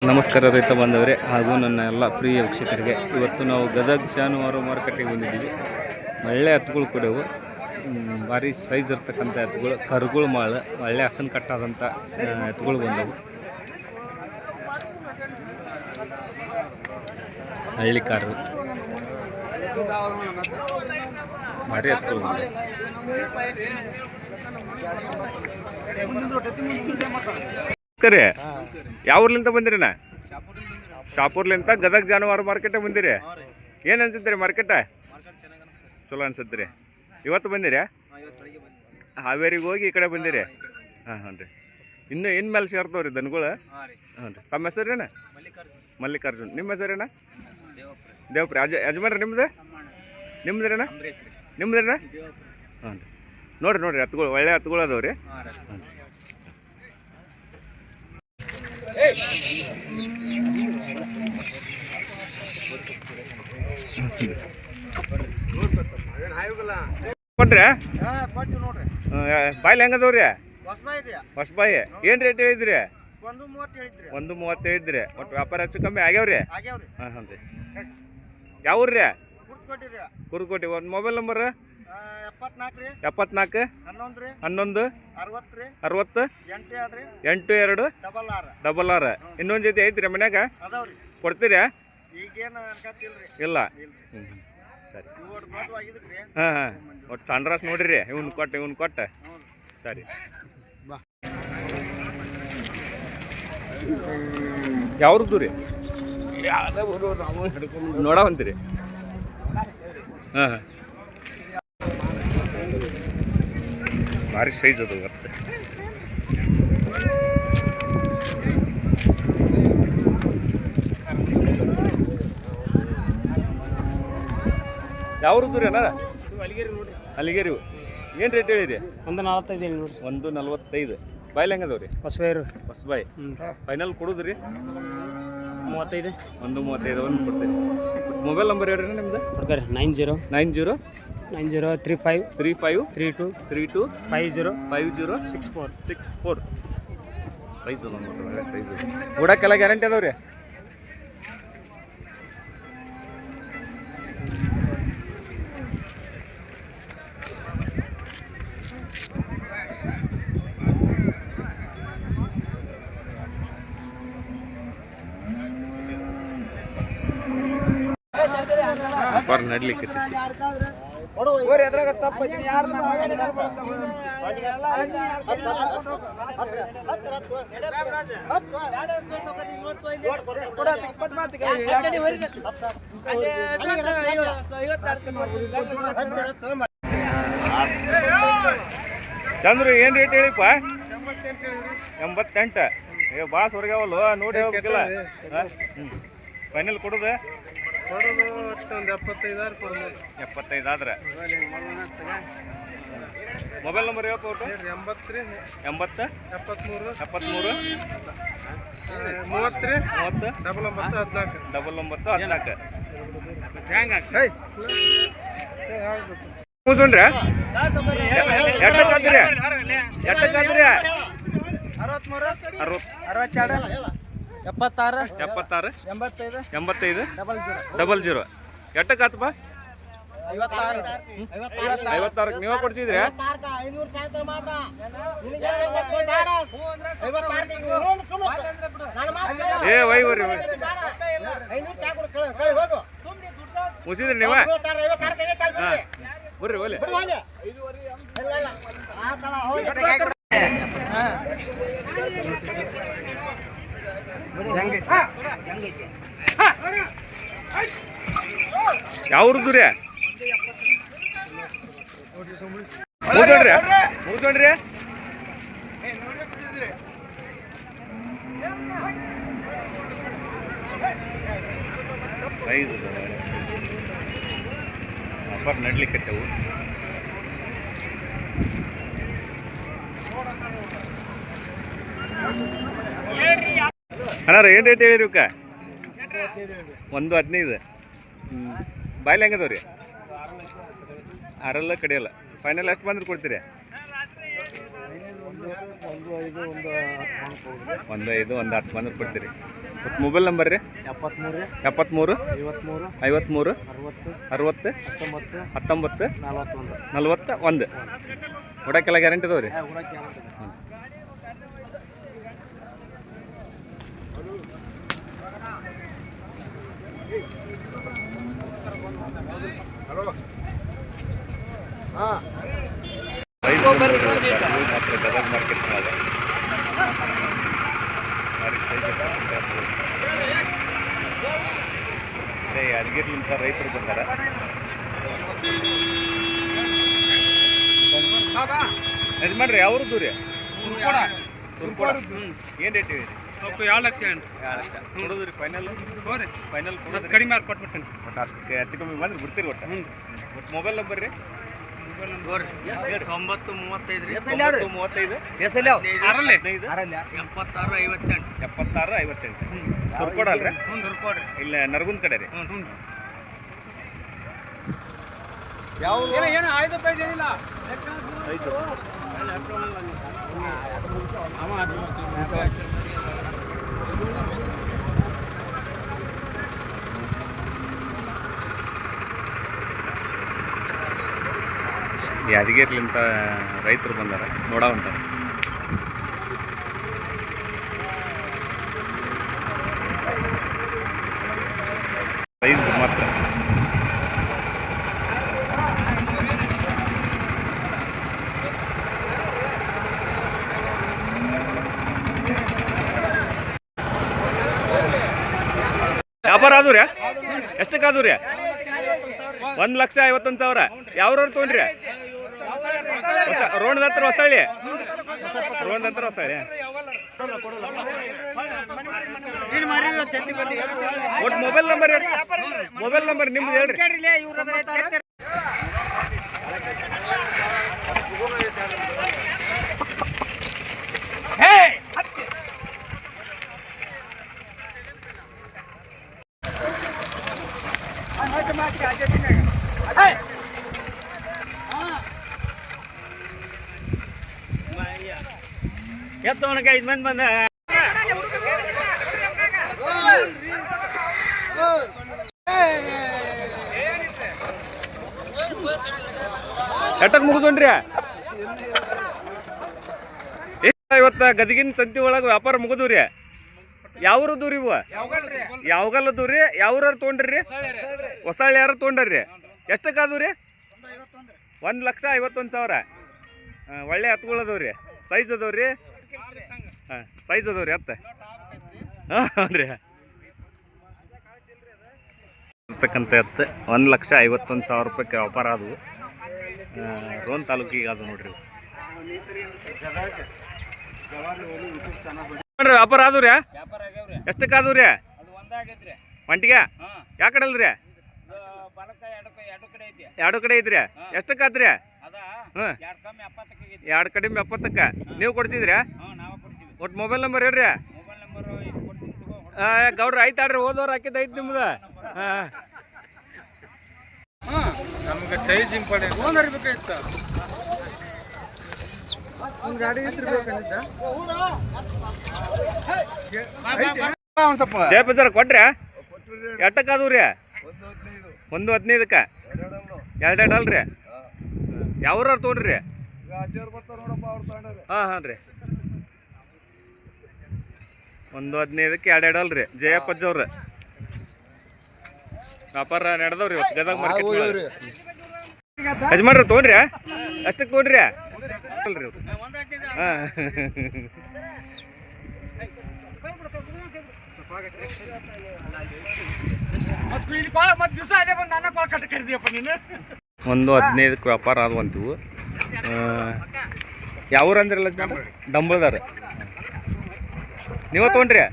ನಮಸ್ಕಾರ ರೈತ ಬಾಂಧವರೇ ಹಾಗೂ ನನ್ನ ಎಲ್ಲ ಪ್ರಿಯ ವೀಕ್ಷಕರಿಗೆ. ಇವತ್ತು ನಾವು ಗದಗ ಜಾನುವಾರು ಮಾರುಕಟ್ಟೆಗೆ ಬಂದಿದ್ದೀವಿ. ಒಳ್ಳೆ ಎತ್ತುಗಳು ಕೊಡವು, ಭಾರಿ ಸೈಜ್ ಇರ್ತಕ್ಕಂಥ ಎತ್ತುಗಳು, ಕರುಗಳು ಮಾಳು, ಒಳ್ಳೆ ಹಸನ್ ಕಟ್ಟಾದಂಥ ಎತ್ತುಗಳು ಬಂದವು. ಹಳ್ಳಿ ಕಾರು ಭಾರಿ ಎತ್ತುಗಳು ಬಂದವು. ಕರೆ ಯಾವ ಊರ್ಲಿಂದ ಬಂದಿರಿನ? ಶಾಪುರ್ಲಿಂದ ಗದಗ ಜಾನುವಾರು ಮಾರ್ಕೆಟ್ ಬಂದಿರಿ. ಏನು ಅನ್ಸುತ್ತೀರಿ ಮಾರ್ಕೆಟ? ಚಲೋ ಅನ್ಸುತ್ತೀರಿ. ಇವತ್ತು ಬಂದಿರಿ? ಹಾವೇರಿಗೆ ಹೋಗಿ ಈ ಕಡೆ ಬಂದಿರಿ? ಹಾಂ ಹಾಂ ರೀ. ಇನ್ನೂ ಇನ್ನು ಮೇಲೆ ಸೇರ್ತಾವ್ರಿ ದನಗಳು? ಹಾಂ ರೀ. ತಮ್ಮ ಹೆಸರೇನ? ಮಲ್ಲಿಕಾರ್ಜುನ್. ನಿಮ್ಮ ಹೆಸರೇನ? ದೇವಪ್ರಿ. ಯಜಮಾನ್ರಿ ನಿಮ್ದು? ನಿಮ್ದ್ರೇನ? ನಿಮ್ದ್ರೇನ? ಹಾಂ ರೀ. ನೋಡಿರಿ ಎತ್ತುಗಳು ಒಳ್ಳೆ ಎತ್ತುಗಳು ಅದಾವ್ರಿ. ಹಾಂ ರೀ. ಕೊಟ್ರೆ ಬಾಯ್ಲಿ ಹೆಂಗದವ್ರಿ? ಹೊಸಬಾಯಿ ಏನು ರೇಟ್ ಹೇಳಿದ್ರಿ? 130 ಹೇಳಿದ್ರಿ. ಒಟ್ಟು ವ್ಯಾಪಾರ ಹೆಚ್ಚು ಕಮ್ಮಿ ಆಗ್ಯಾವ್ರಿ? ಹಾಂ ಹಾಂ ರೀ. ಯಾವ ಊರ್ರಿ? ಕುರುಕೋಟಿ. ಒಂದು ಮೊಬೈಲ್ ನಂಬರ್? 74 11 60 82 66. ಇನ್ನೊಂದು ಜೊತೆ ಐತ್ರಿ ಮನ್ಯಾಗ? ಕೊಡ್ತೀರಾ? ಇಲ್ಲ. ಸರಿ. ಹಾಂ ಹಾಂ. ಒಟ್ಟು ಸಣ್ಣ ನೋಡಿರಿ. ಇವ್ನು ಕೊಟ್ಟ ಸರಿ. ಯಾವ್ದು ರೀ? ನೋಡವಂತೀರಿ? ಹಾಂ ಹಾಂ. ಭಾರಿ ಸೈಜ್ ಅದು ಬರುತ್ತೆ. ಯಾವ್ದು ರೀ ಅಣ್ಣ? ಅಲ್ಲಿಗೇರಿ. ಏನು ರೇಟ್ ಹೇಳಿರಿ? 145 ನೋಡಿ. 145. ಬಾಯ್ಲಿ ಹೆಂಗದವ್ರಿ? ಹೊಸಬಾಯಿ. ಫೈನಲ್ ಕೊಡುದ್ರಿ? 35. 135 ಒಂದು ಕೊಡ್ತೀರಿ. ಮೊಬೈಲ್ ನಂಬರ್ ಹೇಳ್ರಿ ನಿಮ್ದು? 90 35 32 50 64. ಸೈಜ್ ಅದ ನೋಡ್ರಿ, ಒಳ್ಳೆ ಸೈಜ್. ಓಡಕ್ಕೆಲ್ಲ ಗ್ಯಾರಂಟಿ ಅದಾವ್ರಿ? ವ್ಯಾಪಾರ ನಡ್ಲಿಕ್ಕೆ ಚಂದ್ರು ಏನು ರೇಟ್ ಹೇಳಿಪ್ಪ? 88. ಬಾಸ್ ಹೊರಗ್ಯಾವಲ್ವ ನೋಡಿ ಹೋಗ್ಬೇಕಿಲ್ಲ. ಫೈನಲ್ ಕೊಡೋದು? ಒಂದು 75 ಆದ್ರೆ. ಮೊಬೈಲ್ ನಂಬರ್ ಯಾವ? 80 73 30 99 14. ಕೂಸೋಣ್ರಿ? ಎಷ್ಟಕ್ಕಾದ್ರಿ? 63 62 76 85 00. ಎಷ್ಟಕ್ಕಾತಪ್ಪ? 56. ನೀವ ಕೊಡ್ತಿದ್ರಿ? ಏ ವೈ ಬರ್ರಿ ಮುಗಿಸಿದ್ರಿ ನೀವ? ಬರ್ರಿ ಒಲೆ. ಯಾವ್ದು ರೀ? ಮುಗಿದೋಣ್ರಿ. ಸೈಜ್ ವ್ಯಾಪಾರ ನಡ್ಲಿಕ್ಕೆ ಅಣ್ಣ ಏನು ರೇಟ್ ಹೇಳಿರಿ ಇವಕ್ಕೆ? 115. ಬಾಯ್ಲಿ ಹೆಂಗದವ್ರಿ? ಆರಲ್ಲ ಕಡಿಯಲ್ಲ. ಫೈನಲ್ ಎಷ್ಟು ಬಂದ್ರೆ ಕೊಡ್ತೀರಿ? ಒಂದು 5 ಒಂದು 10 ಬಂದ್ರೆ ಕೊಡ್ತೀರಿ. ಮತ್ತು ಮೊಬೈಲ್ ನಂಬರ್ ರೀ 73 53 60 19 41 ಹೊಡಕ್ಕೆಲ್ಲ ಗ್ಯಾರಂಟಿ ಅದಾವೆ ರೀ. ಮಾತ್ರ ಗದಗ ಮಾರ್ಕೆಟ್ ಯಾದಗಿರಿಲಿಂದ ರೈತರು ಬಂದಾರ. ಯಜಮಾನ್ರಿ ಯಾವ್ರದ್ದು ರೀ? ಸುರ್ಕೋಡ. ಏನು ರೇಟ್ ಇದೆ? 2 ಲಕ್ಷ ಕೊಡೋದು ರೀ ಫೈನಲ್? ಫೈನಲ್ ಕಡಿಮೆ ಆಗಿ ಕೊಟ್ಬಿಡ್ತೀನಿ. ಒಟ್ಟು ಅದಕ್ಕೆ ಹೆಚ್ಚು ಕಮ್ಮಿ ಬಂದ್ರೆ ಬಿಡ್ತೀರಿ ಒಟ್ಟು. ಒಟ್ಟು ಮೊಬೈಲ್ ನಂಬರ್ ರೀ? 935 7658 ಸುರ್ಕೋಡ ಅಲ್ರಿ? ಇಲ್ಲ ನರಗುಂದ ಕಡೆ ರೀ. ಏನು 5 ರೂಪಾಯಿ ಏನಿಲ್ಲ. ಯಾದಗಿರಿಲಿಂದ ರೈತರು ಬಂದಾರ ನೋಡವಂತ. ಸೈಜ್ ಮಾತ್ರ ವ್ಯಾಪಾರ ಆದವ್ರಿ? ಎಷ್ಟಕ್ಕಾದವ್ರಿ? 1,51,000. ಯಾವ್ರವ್ರು ತೊಗೊಂಡ್ರಿ? ರೋಡ್ ಹತ್ರ ಹೊಸಳ್ಳಿ. ಒಟ್ಟು ಮೊಬೈಲ್ ನಂಬರ್ ಹೇಳ್ರಿ. ಮೊಬೈಲ್ ನಂಬರ್ ನಿಮ್ದು ಹೇಳ್ರಿ. ಎತ್ತವನಕ್ಕೆ 5 ಮಂದಿ ಬಂದ. ಎಟ್ಟಕ್ಕೆ ಮುಗಿಸೋಣ್ರಿ? ಇವತ್ತು ಗದಗಿನ ಸಂತಿ ಒಳಗೆ ವ್ಯಾಪಾರ ಮುಗಿದ್ರಿ. ಯಾವ್ರದ್ದು ರೀ ಇವು? ಯಾವಾಗಲ್ಲದು ರೀ? ಯಾವ್ರವ್ರು ತೊಗೊಂಡ್ರಿ? ಹೊಸಳ್ಳಿ ಯಾರು ತೊಗೊಂಡ್ರಿ? ಎಷ್ಟಕ್ಕಾದವು ರೀ? 1,51,000. ಒಳ್ಳೆ ಹತ್ಗಳದವ್ರಿ. ಸೈಜ್ ಅದಾವ್ರಿ? ಹಾಂ ಸೈಜ್ ಅದಾವ್ರಿ ಹತ್ತ. ಹಾಂ ರೀ ಇರ್ತಕ್ಕಂಥ ಎತ್ತು 1,51,000 ರೂಪಾಯಿಗೆ ವ್ಯಾಪಾರ ಆದವು. ರೋನ್ ತಾಲೂಕಿಗೆ ಅದು ನೋಡ್ರಿ. ನೋಡ್ರಿ ವ್ಯಾಪಾರ ಆದವ್ರಿ? ಎಷ್ಟಕ್ಕಾದವ್ರಿ? ಒಂಟಿಗೆ ಯಾವ ಕಡೆ ಅಲ್ರಿ? ಎರಡು ಕಡೆ ಐತ್ರಿ. ಎಷ್ಟಕ್ಕಾದ್ರಿ? ಹಾಂ 2 ಕಡಿಮೆ 70ಕ್ಕೆ ನೀವು ಕೊಡ್ಸಿದ್ರಿ? ಒಟ್ಟು ಮೊಬೈಲ್ ನಂಬರ್ ಹೇಳ್ರಿ. ಗೌಡ್ರ ಐತಾಡ್ರಿ, ಹೋದವ್ರು ಹಾಕಿದ್ದು ಐತಿ ನಿಮ್ದು. ಹಾಂ ನಮ್ಗೆ ಸೈಜ್ ಇಂಪಾರ್ಟೆಂಟ್. ಓನರ್ ಬೇಕಾಗಿತ್ತು. ಒಂದು ಗಾಡಿ ಜಯಪಜಾರ ಕೊಟ್ರಿ? ಎಷ್ಟಕ್ಕಾದವ್ರಿ? 1,15ಕ್ಕೆ 2 ಅಲ್ರಿ? ಯಾವ್ರವ್ರು ತೊಗೊಂಡ್ರಿ? ಹಾಂ ರೀ 1,15ಕ್ಕೆ 2 ಅಲ್ರಿ? ಜಯಪ್ಪಜ್ಜವ್ರು ವ್ಯಾಪಾರ ನಡೆದವ್ರಿ ಇವತ್ತು ಗದಗ ಮಾರ್ಕೆಟ್. ಯಜಮಾನ್ರಿ ತೊಗೊಂಡ್ರಿ? ಎಷ್ಟಕ್ಕೆ ತೊಗೊಂಡ್ರಿ? ಅಲ್ರಿ ಹಾಂ ಒಂದು 15ಕ್ಕೆ ವ್ಯಾಪಾರ ಆದವಂತಿವು. ಯಾವ್ರು ಅಂದ್ರಲ್ಲ ಡಂಬಳದಾರ. ನೀವು ತೊಗೊಂಡ್ರಿ?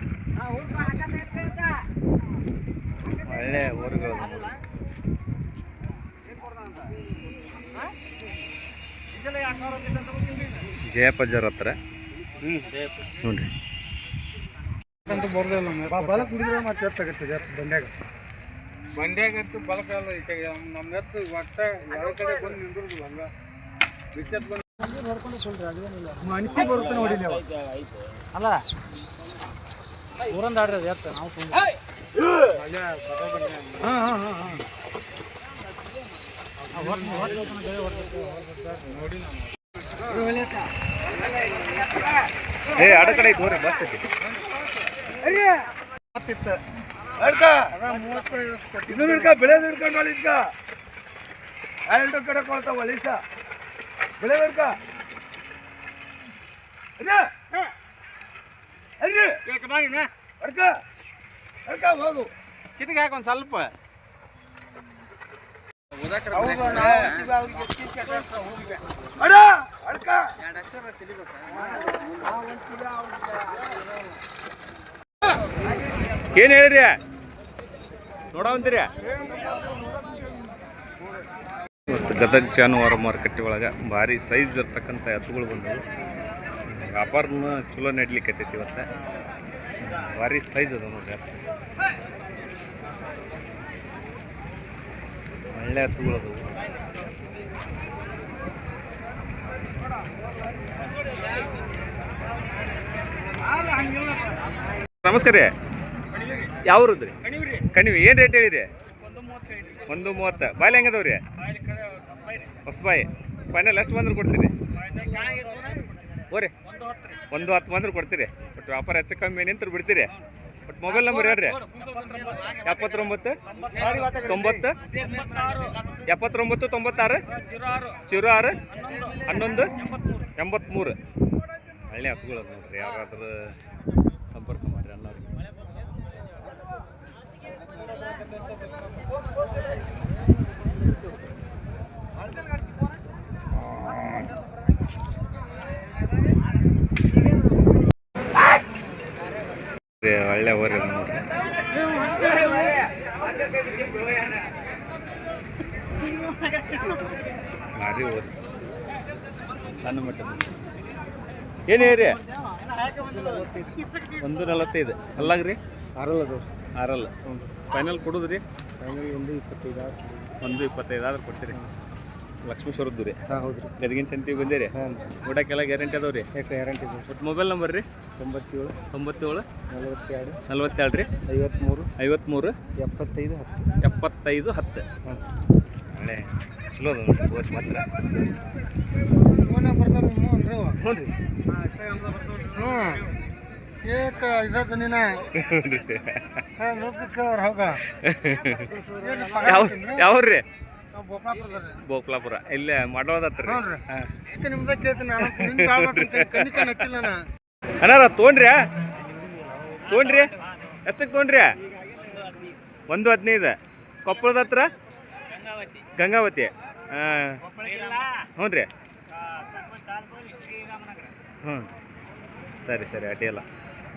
ಒಳ್ಳೆ ಊರುಗಳು ಜಯಪಜ್ಜರ್ ಹತ್ರ ನೋಡ್ರಿ. ಬಂಡ್ಯಾಗಂತೂ ಬಲಕಲ್ಲ. ನಮ್ಮ ಎತ್ತು ಒಟ್ಟ ಯಾವ ಕಡೆ ಬಂದು ನಿಂದ್ರದು ಹಂಗ. ಮನಸ್ಸಿ ಬರುತ್ತೆ ನೋಡಿ ನೀವು ಅಲ್ಲ ಊರಂದ ಆಡ್ರಿ ಎತ್ತ ನಾವು ಏ ಅಡ ಕಡೆ ಹೋರಿ ಬಸ್ ಐತಿ ಬೆಳೆದು ಹಿಡ್ಕೊಂಡು ಹೊಲಿಸ್ಕ ಎರಡು ಕಡೆ ಕೊಳ್ತಾವ ಹೊಲಿಸ್ಕ ಬೆಳೆ ಹಿಡ್ಕ ಹೋಗು ಚಿಟಿಗೆ ಹಾಕಿ ಒಂದು ಸ್ವಲ್ಪ ಅಡ ಅಡ್ಕ ಏನು ಹೇಳಿರಿ ನೋಡವಂತೀರಿ ಗದಗ ಜಾನುವಾರು ಮಾರುಕಟ್ಟೆ ಒಳಗೆ ಭಾರಿ ಸೈಜ್ ಇರ್ತಕ್ಕಂಥ ಎತ್ತುಗಳು ಬಂದವು ವ್ಯಾಪಾರನ ಚಲೋ ನಡ್ಲಿಕ್ಕೆ ಇವತ್ತು ಭಾರಿ ಸೈಜ್ ಅದ ನೋಡ್ರಿ ಎತ್ತು ಒಳ್ಳೆ ಎತ್ತುಗಳು ಅದಾವು ನಮಸ್ಕಾರ ರೀ ಯಾವ್ರದ್ರಿ ಕಣಿವಿ ಏನು ರೇಟ್ ಹೇಳಿರಿ 130 ಬಾಯ್ಲಿ ಹೆಂಗದವ್ರಿ ಹೊಸಬಾಯಿ ಫೈನಲ್ ಎಷ್ಟು ಬಂದ್ರೆ ಕೊಡ್ತೀರಿ ಓರಿ 110 ಬಂದ್ರೆ ಕೊಡ್ತೀರಿ ಬಟ್ ವ್ಯಾಪಾರ ಹೆಚ್ಚು ಕಮ್ಮಿ ನಿಂತ್ರು ಬಿಡ್ತೀರಿ ಬಟ್ ಮೊಬೈಲ್ ನಂಬರ್ ಹೇಳ್ರಿ 79 90 79 96 06 11 83 ಒಳ್ಳೆ ಹತ್ತುಗಳು ಅದು ನೋಡ್ರಿ ಯಾರಾದ್ರೂ ಸಂಪರ್ಕ ಮಾಡಿರಿ ಅನ್ನೋರು ಒಳ್ಳೆ ಓರಿ ನೋಡ್ರಿ ಭಾರಿ ಓರಿ ಸಣ್ಣ ಮಟ್ಟದ ಏನು ಹೇಳಿ 145 ಅಲ್ಲಾಗ್ರಿ ಆರಲ್ಲ ಫೈನಲ್ ಕೊಡೋದ್ರಿ 125 ಆದ್ರೆ ಕೊಡ್ತೀರಿ ಲಕ್ಷ್ಮೀಶ್ವರದ್ದು ರೀ ಹೌದ್ರಿ ಗದಗಿನ ಸಂತಿಗೆ ಬಂದಿರಿ ಊಟಕ್ಕೆಲ್ಲ ಗ್ಯಾರಂಟಿ ಅದಾವ ರೀ ಗ್ಯಾರಂಟಿ ಬಟ್ ಮೊಬೈಲ್ ನಂಬರ್ ರೀ 97 97 42 ರೀ 53 75 10 ಒಳ್ಳೆ ಚಲೋ ಅದ ನೋಡ್ರಿ ಕೋಚ್ ಮಾತ್ರ ಹ್ಞೂ ರೀ ಯಾವ್ರಿ ಬೋಪ್ಲಾಪುರ ಇಲ್ಲೇ ಮಾಡೋದತ್ರ ಅನಾರ ತೊಗೊಂಡ್ರಿ ಎಷ್ಟಕ್ಕೆ ತೊಗೊಂಡ್ರಿ 115 ಕೊಪ್ಪಳದ ಹತ್ರ ಗಂಗಾವತಿ ಹಾಂ ಹ್ಞೂ ರೀ ಹ್ಞೂ ಸರಿ ಅಡ್ಡಿಯಲ್ಲ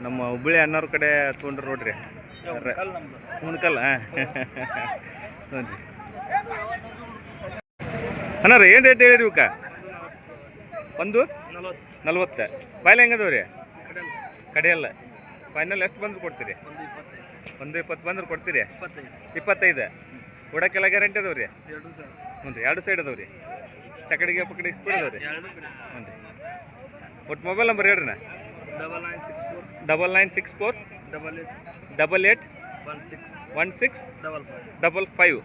ನಮ್ಮ ಹುಬ್ಬಳ್ಳಿ ಅಣ್ಣವ್ರ ಕಡೆ ತೊಗೊಂಡ್ರಿ ನೋಡ್ರಿ ಹುಣ್ಕಲ್ ಹಾಂ ಹ್ಞೂ ರೀ ಅಣ್ಣಾರ ಏನು ರೇಟ್ ಹೇಳಿರಿ ಇವಕ್ಕ 140 ಬಾಯ್ಲಿ ಹೆಂಗದವ್ರಿ ಕಡೆಯಲ್ಲ ಫೈನಲ್ ಎಷ್ಟು ಬಂದ್ರೆ ಕೊಡ್ತೀರಿ 120 ಬಂದ್ರೆ ಕೊಡ್ತೀರಿ 25 ಕೊಡೋಕ್ಕೆಲ್ಲ ಗ್ಯಾರಂಟಿ ಅದಾವ್ರಿ ಹ್ಞೂ ರೀ 2 ಸೈಡ್ ಅದಾವ್ರಿ ಚಕಡಿಗೆ ಪಕಡಿಗೆ ಸ್ಪೀಡ್ ಅದಾವ್ರಿ ಹ್ಞೂ ರೀ ಒಟ್ಟು ಮೊಬೈಲ್ ನಂಬರ್ ಹೇಳ್ರಿ 9964 88 16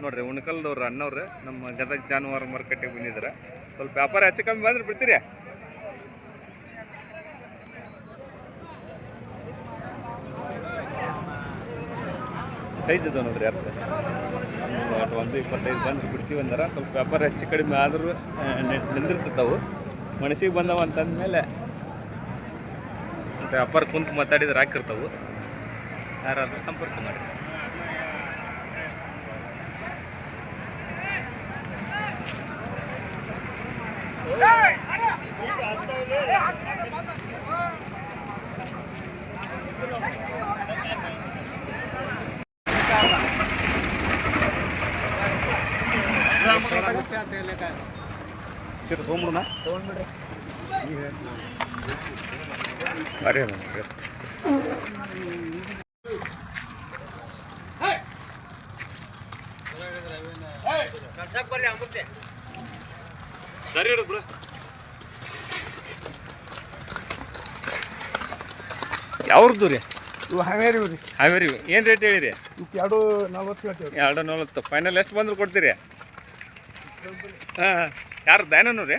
ನೋಡ್ರಿ ಉಣ್ಕಲ್ದವ್ರು ಅಣ್ಣವ್ರು ನಮ್ಮ ಗದಗ ಜಾನುವಾರು ಮಾರುಕಟ್ಟೆಗೆ ಬಂದಿದ್ದಾರೆ ಸ್ವಲ್ಪ ವ್ಯಾಪಾರ ಹೆಚ್ಚು ಕಮ್ಮಿ ಬಂದ್ರೆ ಬಿಡ್ತೀರಿ ಸೈಜ್ ಅದ ನೋಡ್ರಿ ಅರ್ಥ 125 ಬಂದ್ರೆ ಬಿಡ್ತೀವಿ ಅಂದ್ರೆ ಸ್ವಲ್ಪ ವ್ಯಾಪಾರ ಹೆಚ್ಚು ಕಡಿಮೆ ಆದರೂ ನಿಂದಿರ್ತಿರ್ತಾವು ಮನಸ್ಸಿಗೆ ಬಂದವ ಅಂತಂದಮೇಲೆ ವ್ಯಾಪಾರ ಕುಂತು ಮಾತಾಡಿದ್ರೆ ಹಾಕಿರ್ತಾವು ಯಾರಾದರೂ ಸಂಪರ್ಕ ಮಾಡಿ ತೊಗೊಂಬಿಡೋಣ ಅರೆ ಯಾವ್ರದ್ದು ರೀ? ಇವು ಹಾವೇರಿ ರೀ. ಹಾವೇರಿ. ಏನು ರೇಟ್ ಹೇಳಿರಿ? ಇವಕ್ಕೆ 240 ಹೇಳ್ತೀವಿ. 240. ಫೈನಲ್ ಎಷ್ಟು ಬಂದ್ರೆ ಕೊಡ್ತೀರಿ? ಹಾಂ ಯಾರು ದಯಾನೂ ರೀ?